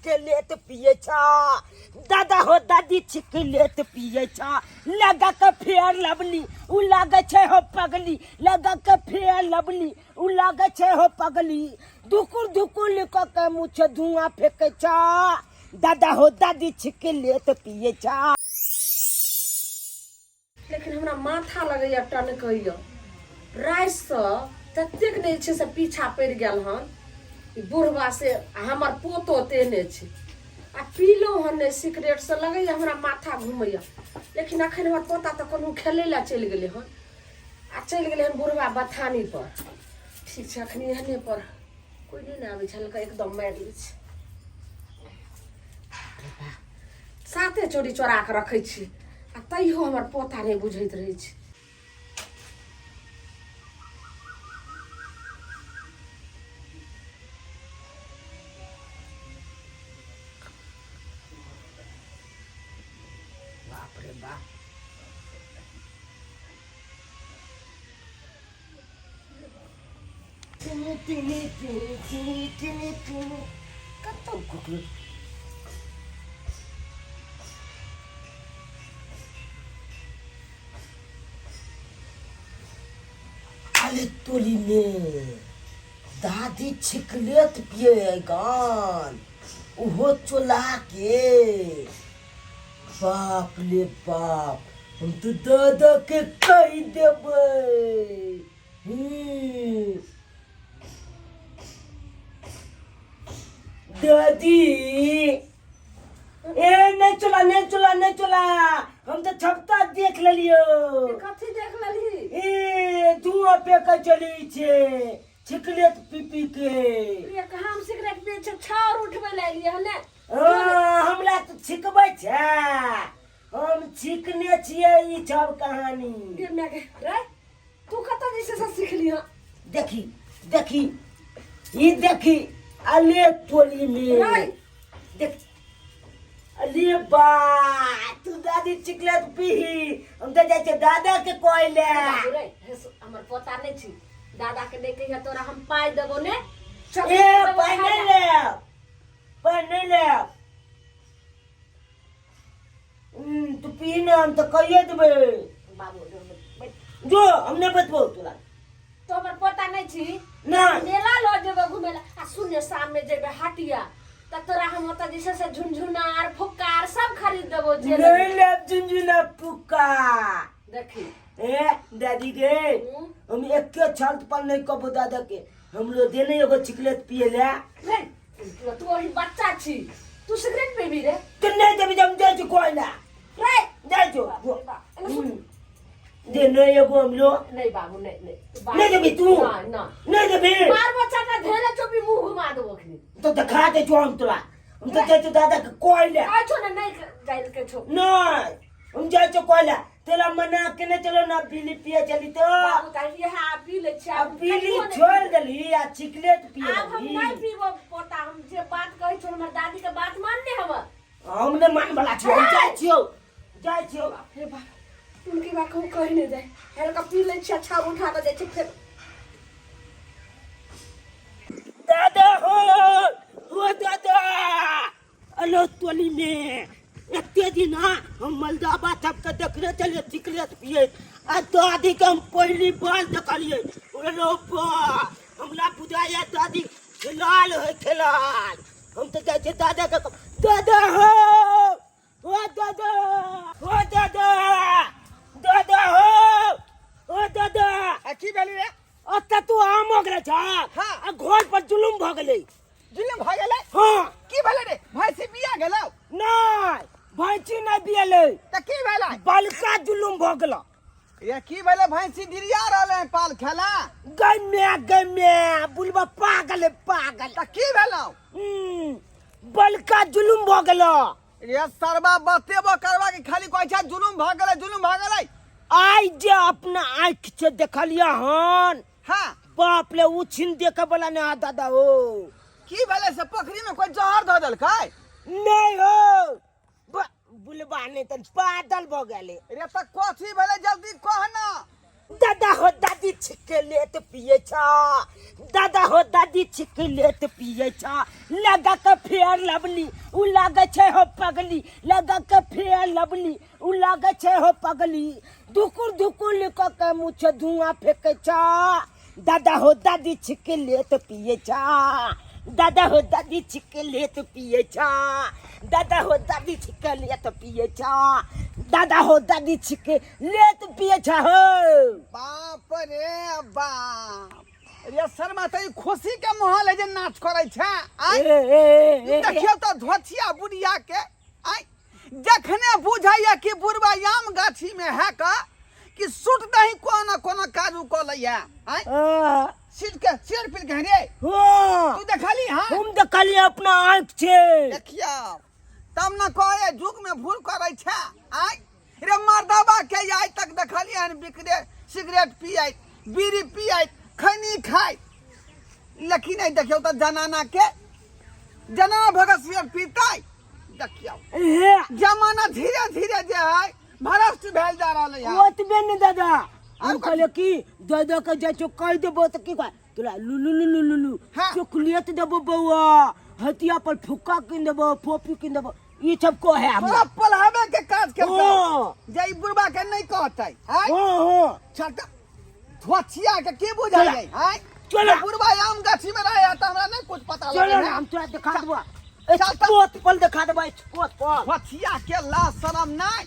छिकलेट पिए छा। दादा हो दादी छिकलेट पिए छा। लगा के फेयर लवली उ लागे छे हो पगली। लगा के फेयर लवली उ लागे छे हो पगली। धुकुर धुकुर लिख के मुछ धुआं फेंके छा। दादा हो दादी छिकलेट पिए छा। लेकिन हमरा माथा लगैया टनकैया राइस से ततेक नहीं छे से पीछा पड़ गेल हन बुढ़वा से हमर पोतो तेने छे आ पीलो हन ने सिगरेट से लगैया हमरा माथा घूमैया। लेकिन अखन हमर पोता तो कोनो खेले ला चल गेले हन आ चल गेले हन बुढ़वा बथानी पर। ठीक छे अखनी एहने पर कोई नहीं आवे छल का एकदम मार लै छे। साथे चोरी चोरा के रखै छी आ तैयो हमर पोता नहीं बुझैत रहे छे। बाप रे बाप कतौ कुकुर अरे तोली में दादी छिकलेट पिए गान उहो चोला के। बाप रे बाप हम तो दादा के कही देबै। दादी ए नहीं चला नहीं चला नहीं चला हम तो छपता देख लेलियो। कथी देख लेली ए धुआं पे के चली छे छिकलेट पीपी के। ये कहाँ हम सिगरेट पिए छे छार उठबे लागिए हने। हमरा तो छिकबै छे हम छिकने छिए ई सब कहानी। ये मैं रे तू कत जैसे से सीखली ह देखी देखी ई देखी अले टोली में देख अरे बा तू दादी छिकलेट पी हम तो जाय छे दादा के कोइले। रे हमर पोता नहीं छी दादा के नहीं कहिया तोरा हम पाई देबो ने। ए पाई नहीं ले पाई नहीं ले तू पी ना हम तो कहिए देबे। बाबू जो हमने बतबो तोरा तो हमर पोता नहीं छी ना मेला लो जेबे घुमेला आ सुने शाम में जेबे हटिया त तोरा हम ओता जैसे से झुनझुनार फुक्कार सब खरीद देबो जे नहीं ले झुनझुना फुक्का। देखी ए दादी गे हम एक के छत पर नहीं कबो दादा के हम लो देने एगो छिकलेट पिए ले। रे तू अभी बच्चा छी तू सिगरेट पीबी रे तू नहीं देबी हम जाय छ कोई ना रे जाय छ दे नहीं एगो हम लो नहीं बाबू नहीं नहीं देबी तू ना ना नहीं देबी बार बच्चा का धेले चोपी मुंह घुमा देबो अखनी तो दिखा दे जो हम तोरा हम तो जाय छ दादा के कोई ले आ छो ना नहीं जाय के छो नहीं हम जाय छ कोई ले तेरा मना के नहीं चलो ना पीली पिए चली तो बाबू ताई ये हा पी ले छी अब पीली छोड़ देली आ छिकलेट पिए अब हम नहीं पीबो पोता हम जे बात कहि छो हमर दादी के बात मानने हम हमने मान वाला छ हम जाय छियो हे बाप उनकी बात कहूं कहि नहीं जाए हेर का पी ले छी अच्छा उठा के जाय छी फिर दादा हो दादा अलो टोली में एते दिन हम मलदाबा सबके देखने चलिए छिकलेट पिए आ दादी के हम पहली बार देखलिए। अरे बा हमरा बुझाया दादी खिलाल है खिलाल हम तो जाय छे दादा के दादा हो दादा हो दादा दादा हो दादा की भेली रे अत्ता तू आम हो गेले छा हाँ। आ घर पर जुलुम भ गेले। जुलुम भ गेलै हाँ की भेलै रे भैंसी बिया गेलौ नहीं भैंसी नहीं बियले त की भेलै बलका जुलुम भ गेल। ये की भेलै भैंसी डिरिया रहलै पाल खेला गमे बुलबा पागल है पागल। त की भेलौ बलका जुलुम भ गेल। ये सरबा बतेबो करबा के खाली कहै छै जुलुम भ गेलै आई जे अपना आँख से देखलिया हन हाँ बाप ले उछिन देखे वाला ने दादा हो की भेलै से पोखरी में कोई जहर ध देलकै नहीं हो बुलबा नहीं तन पागल भ गेले। रे त कथी भेलै जल्दी कह ना दादा हो दादी छिके लेत पिए छा, दादा हो दादी छिके लेत पिए छा, लगा के फेयर लवली उ लागे छे हो पगली, लगा के फेयर लवली उ लागे छे हो पगली, धुकुर धुकुर लिख के मुँह से धुआं फेंके छा, दादा हो दादी छिके लेत पिए छा, दादा हो दादी छिके लेत पिए छा, दादा हो दादी छिके लेत पिए छा, दादा हो दादी छिके लेत पिए छा हो। बाप रे बाप, रे शर्मा तो खुशी के माहौल है जे नाच करे छे। आई देखियो तो धोतिया बुढ़िया के आई जखने बुझाइया कि बुढ़वा आम गाछी में है का कि सुट नहीं कोना कोना काजू को लैया। आई सीट के सिर पिल के रे हो तू देखली हां हम देखली अपना आंख से। देखियो तब न कहे जुग में भूल करे छे। आई रे मर्दबा के आज तक देखली हन बिकरे सिगरेट पिए बीड़ी पिए खैनी खाए, लेकिन नहीं देखियो तो जनाना के जनाना भगत सिगरेट पीते। देखियो जमाना धीरे धीरे जे है भ्रष्ट भेल जा रहा है। ओतबे ने दादा हम कहले कि दादा के जा चो कह देबो त की कह तोरा लुलु लुलु लुलु हाँ। चॉकलेट देबो बउआ, हतिया पर फुक्का किन देबो, पोपी किन देबो, ई सब को है हम तोरा पलहबे के काज करता ओ जे बुढ़वा के नहीं कहते। हां ओ छटा धोतिया के की बुझाई है। हां चलो बुढ़वा आम गाछी में रहे त हमरा नहीं कुछ पता लगे। चलो हम तोरा दिखा देबो, चल त पोत पल दिखा देबो, पोत पल धोतिया के ला शरम नहीं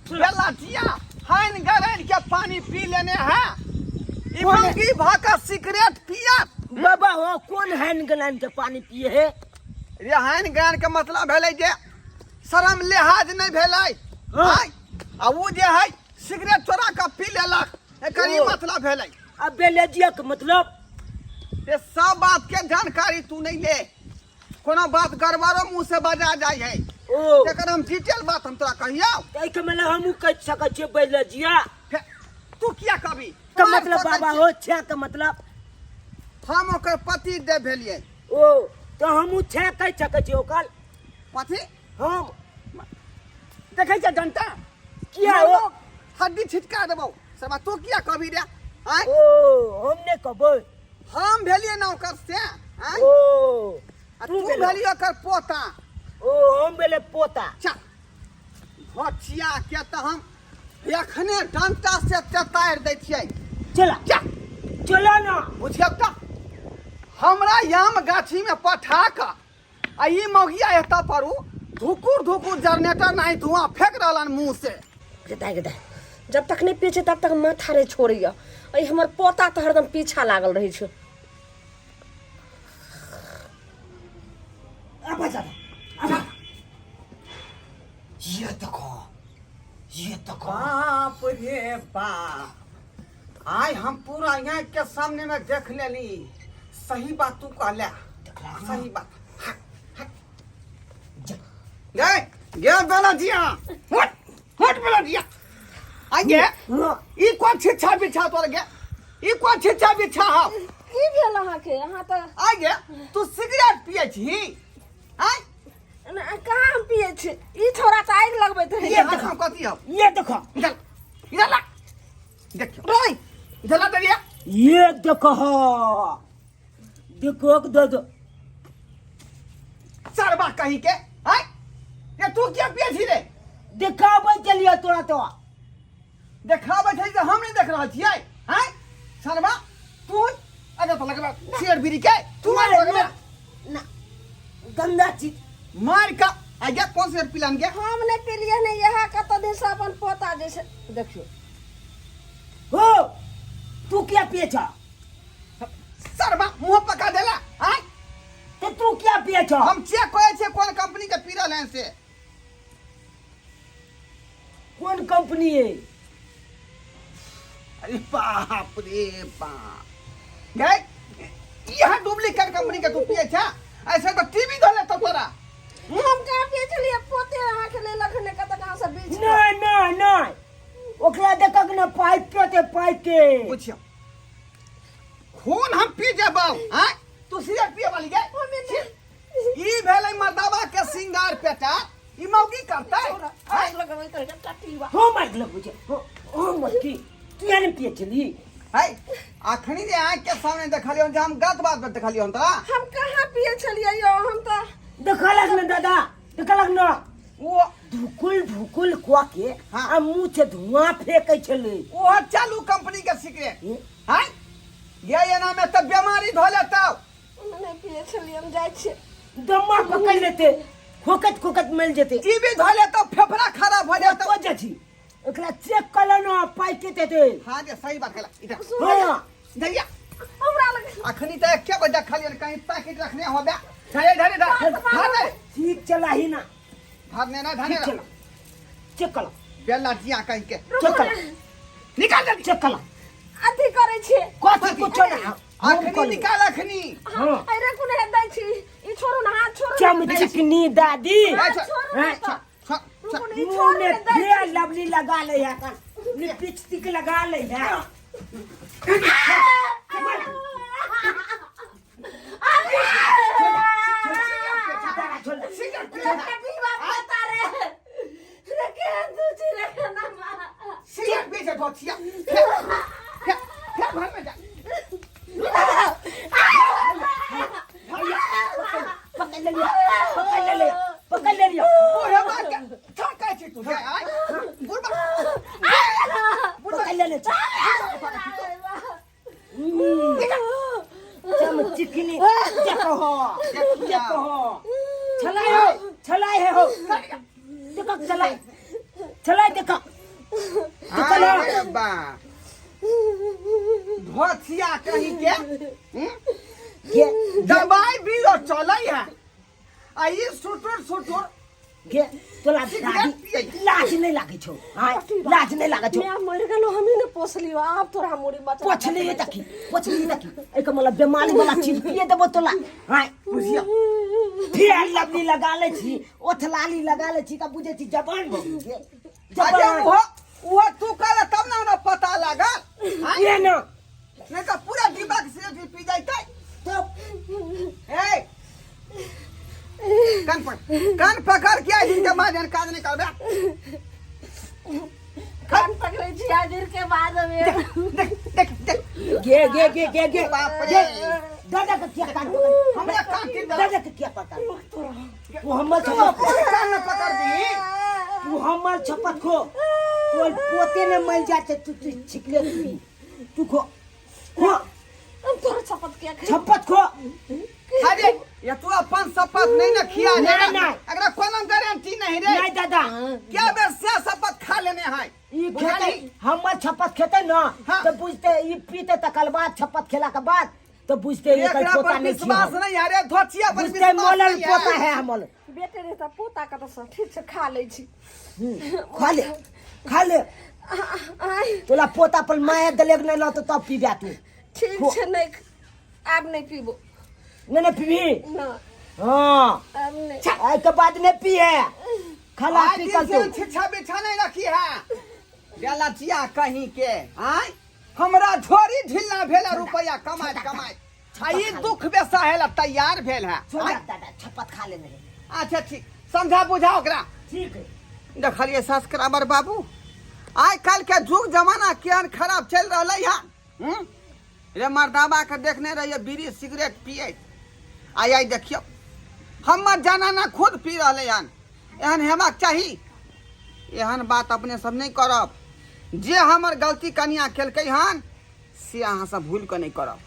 बेलाटिया हाइन गरैल के पानी पी लेने है। इमंगी भाका सिगरेट पिया बाबा हो कौन हैन गलान के पानी पिए है। रे हाइन गरैल के मतलब भेलै जे शरम लिहाज नहीं भेलै। हाँ। हाय आ वो जे है सिगरेट चोरा के पी लेलक एकर ई ओ। मतलब भेलै। अब बेलेजिया के मतलब ये सब बात के जानकारी तू नहीं ले, कोनो बात गड़बड़ो मुंह से बजा जाय है। ओ एकर हम डिटेल बात हम तोरा कहियो तै के मतलब हमहू कह सकै छियै बेलेजिया फे- तू किया कभी का मतलब बाबा हो छे का मतलब हम ओकर पति दे भेलिए। ओ तो हमहू छे कह सकै छियै ओकर पति हम देखे छ डंटा किया हो हड्डी छिटका देबो सब तू किया कभी रे। आय ओ हम ने कहबै हम भेलिए ना ओकर से। आय ओ आ तू भेलिए ओकर पोता। ओ हम बेले पोता चल भोटिया के त हम एखने डंटा से चतार दै छियै। चला चल चला ना बुझियो त हमरा याम गाछी में पठा क आ ई मौगिया एता परू धुकुर धुकुर जनरेटर नहीं धुआं फेंक रहलन मुंह से। गदा गदा जब तक नहीं पीछे तब तक माथा रे छोड़िया। अई हमर पोता तो हरदम पीछा लागल रही छै। अब जा अब ये देखो बाप रे बाप, आय हम पूरा यहाँ के सामने में देख लेली। सही बात तू कहले, सही बात। गए गए बेला जिया हट हट बेला जिया आगे ई कौन छिछा बिछा तोर गे, ई कौन छिछा बिछा हो की भेल अहाँ के अहाँ तो आगे तू सिगरेट पिए छी। आय कहाँ हम पिए छी ई छोरा त आगि लगबैत रहे। ये देखो कथी हो ये देखो इधर इधर ला देखियो रोई इधर ला दरिया ये देखो देखो दो सरबा कहीं के। आय ये तू क्या पिए छी रे, दिखाबै चलिए तोरा तो देखाबै छै जे हम नहीं देख रहल छियै। आय सरबा तू अगर तो लगबा शेर बिरी के तू मार लगबा ना गंदा चीज मार का आगे कौन शेर पिलान के। हम नहीं पिलिए नहीं यह कत दिन से अपन पोता जैसे देखियो। हो तू क्या पिए छ सरबा मुंह पका देला। आय तो तू क्या पिए छ हम चेक करे छे कौन कंपनी के पी रहल हैं से। कौन कंपनी है अरे बाप रे बाप गए यह डुप्लीकेट कंपनी के तू पिए छ ऐसे तो टीवी धोले तो तोरा। हम कहाँ पिए छलिए पोते अहाँ के ले लखने कत कहाँ से बीच के। नहीं नहीं नहीं ओकरा देखक ना पाइप के पूछियो खून हम पी जेबौ। हां तू सिगरेट पिए वाली गे ई भेलै मर्दावा के सिंगार पेटा ई मौगी करतै। आगि लगबैत रहे कटीवा। हो मार लग बुझे हो मत की तू नहीं पिए चली है अखनी जे आँख के सामने देखलियो जे हम गलत बात पे देखलियो तोरा हम कहाँ पिए चलिए यो हम तो देखलक न दादा देखलक न वो धुकुल धुकुल कुआ के हाँ। आ मुंह से धुआं फेंकै छले वो चालू कंपनी के सिगरेट है ये एना में तो बीमारी धोले तब नहीं पिए चलिए हम जाए छे दमा पकड़ लेते खोकत खोकत मिल जेते टीबी धोले तो फेफड़ा खराब हो जाता तो जथी एकरा चेक कर न पाई के देते हाँ जे सही बात कहला इधर हां दैया हमरा लगे अखनी तो एक के बजे खाली कहीं पैकेट रखने हो बे धरे धरे धरे ठीक चला ही ना धरने ना धरने ठीक चला चेक कर बेला जिया कहीं के चेक कर निकाल दे चेक कर अथी करे छे कथि कुछ ना अखनी निकाल अखनी हां अरे कोने दै छी ई छोड़ू ना हाथ छोड़ू चमचिकनी दादी अच्छा मुंह में फेर लवली लगा ले है का लिपस्टिक लगा ले है सिगरेट बेचे धोतिया क्या घर में जा पकड़ ले पकड़ ले बुढ़ा बात क्या ठोका छी तू आय बुढ़ा पकड़ ले चमचिकनी देखो छलाए है हो देखो छलाए देखो अरे बा धोतिया कहीं के दवाई भी लो चलै है आई सुटुर के तोला दादी लाज नहीं लागे छो हां लाज नहीं लागे छो मैं मर गेलो हमें ने पोसलियो अब तोरा मोरी बचा पोछली तकी एक मतलब बीमारी वाला चीज पिए देबो तोला हां बुझिया फिर लवली लगा ले छी ओथलाली लगा ले छी त बुझे छी जबान अरे वो तू कर तब ना पता लगा ये ना नहीं तो पूरा दिमाग से पी जाते तो ए कान पकड़ के दिन के बाद काज नहीं करबे कान पकड़े छी हाजिर के बाद में गे बाप रे दादा का क्या कान पकड़ हमरा कान के दादा का क्या पकड़ तू हमर कान पकड़ दी तू हमर छपत खो तोर पोते ने मर जाते तू छिकले तू खो हम तोरा छपत क्या छपत खो अरे ये तू अपन शपथ नहीं ना खिया ले नहीं। अगर कोनो गारंटी नहीं रे नहीं दादा क्या बेर से शपथ खा लेने हैं ई खेते हमर छपत खेते ना हाँ। तो बुझते ई पीते तकल बाद छपत खेला के बाद तो बुझते ये कल एकरा पोता पर नहीं विश्वास नहीं अरे धोतिया पर बुझते विश्वास मोलल नहीं पोता है हमल बेटे रे त पोता का तो ठीक से खा ले छी खा ले आई तोला पोता पर माया दलेग नहीं ला तो तब पी जा तू ठीक छे नहीं अब नहीं पीबो नहीं पीबी ना हां अब नहीं आई के बाद नहीं पिए खला पी कल तो छिछा बिछा नहीं रखी है बेलाचिया कहीं के आय हमरा झोरी ढिल्ला भेला रुपया कमाए छाई दुख बेसा है तैयार भेल है दादा छपत खा लेने अच्छा ठीक समझा बुझा ओकरा ठीक है देखलिए सब्सक्राइबर बाबू आइ काल के जुग जमाना केहन खराब चल रहा है रे मर्दाबा के देखने रहिए बीड़ी सिगरेट पिए आई देखियो हमर जनाना खुद पी रहे हन एहन हेबाक चाही एहन बात अपने सब नहीं करब जे हमर गलती कनिया केलकै हन से अहाँ सब भूल के नहीं करब